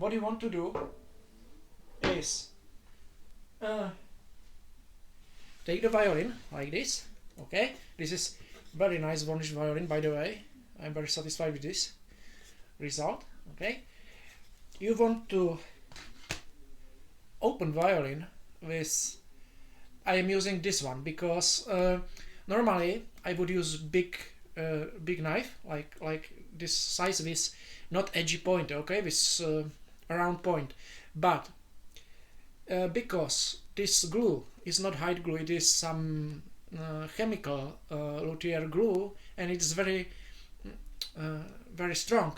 what you want to do is take the violin like this. Okay, this is very nice varnished violin, by the way. I'm very satisfied with this result. Okay, you want to open violin with, I am using this one because normally I would use big knife like this size with not edgy point, okay, with a round point, but because this glue is not hide glue, it is some chemical luthier glue, and it's very very strong.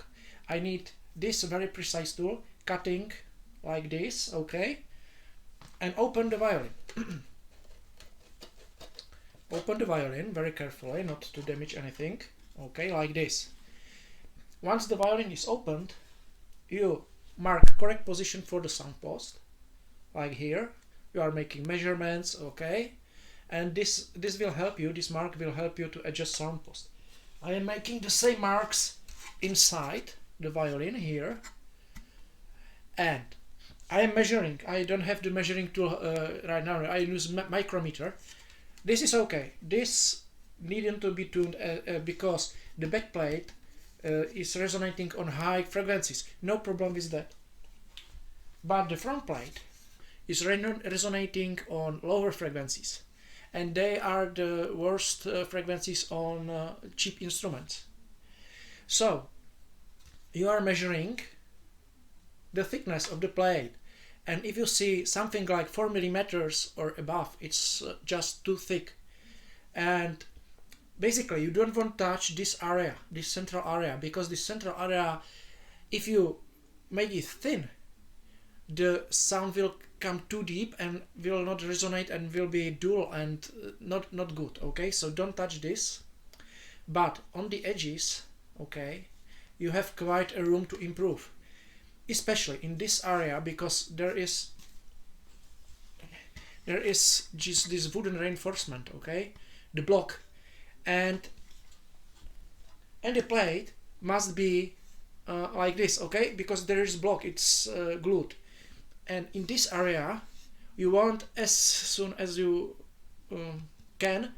I need this very precise tool, cutting like this, okay, and open the violin. Open the violin very carefully, not to damage anything, okay, like this. Once the violin is opened, you mark correct position for the sound post, like here. You are making measurements, okay, and this will help you, this mark will help you to adjust sound post. I am making the same marks inside the violin here, and I am measuring. I don't have the measuring tool right now. I use micrometer. This is okay. This needn't to be tuned because the back plate is resonating on high frequencies. No problem with that. But the front plate is resonating on lower frequencies, and they are the worst frequencies on cheap instruments. So you are measuring the thickness of the plate, and if you see something like 4 millimeters or above, it's just too thick, and basically you don't want to touch this area, this central area, because this central area, if you make it thin, the sound will come too deep and will not resonate and will be dull and not good, okay? So don't touch this. But on the edges, okay, you have quite a room to improve, especially in this area, because there is just this wooden reinforcement, okay, the block, and the plate must be like this, okay, because there is block, it's glued. And in this area you want, as soon as you can,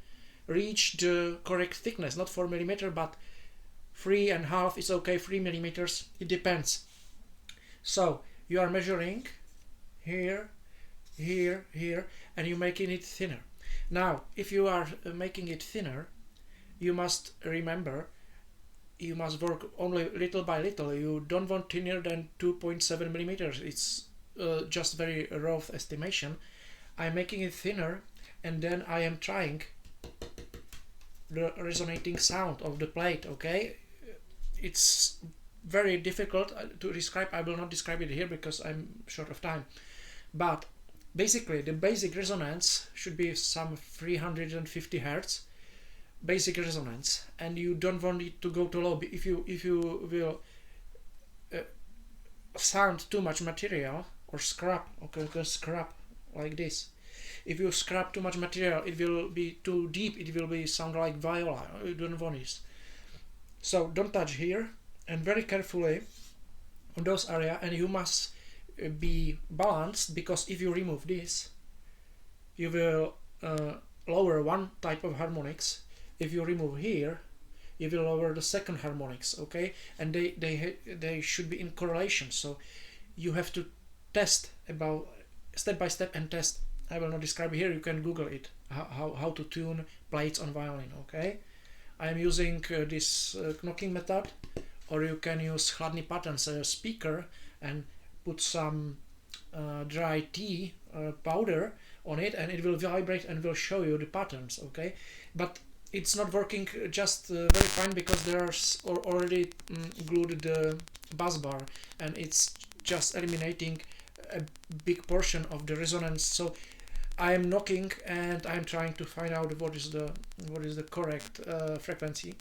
reach the correct thickness, not 4 millimeter, but 3.5 is okay, 3 millimeters, it depends. So you are measuring here, here, here, and you're making it thinner. Now if you are making it thinner, you must remember, you must work only little by little. You don't want thinner than 2.7 millimeters. It's just very rough estimation. I'm making it thinner, and then I am trying the resonating sound of the plate, okay? It's very difficult to describe. I will not describe it here because I'm short of time, but basically the basic resonance should be some 350 Hertz basic resonance, and you don't want it to go too low. If you will sound too much material or scrap, okay, you can scrap like this. If you scrap too much material, it will be too deep, it will be sound like viola. You don't want this. So don't touch here, and very carefully on those areas, and you must be balanced, because if you remove this, you will lower one type of harmonics. If you remove here, you will lower the second harmonics, okay? And they should be in correlation. So you have to test about step by step and test. I will not describe here, you can Google it, how to tune plates on violin, okay? I am using this knocking method, or you can use chladný patterns, a speaker, and put some dry tea powder on it, and it will vibrate and will show you the patterns, okay? But it's not working just very fine, because there's already glued the bus bar, and it's just eliminating a big portion of the resonance. So I am knocking and I'm trying to find out what is the correct frequency.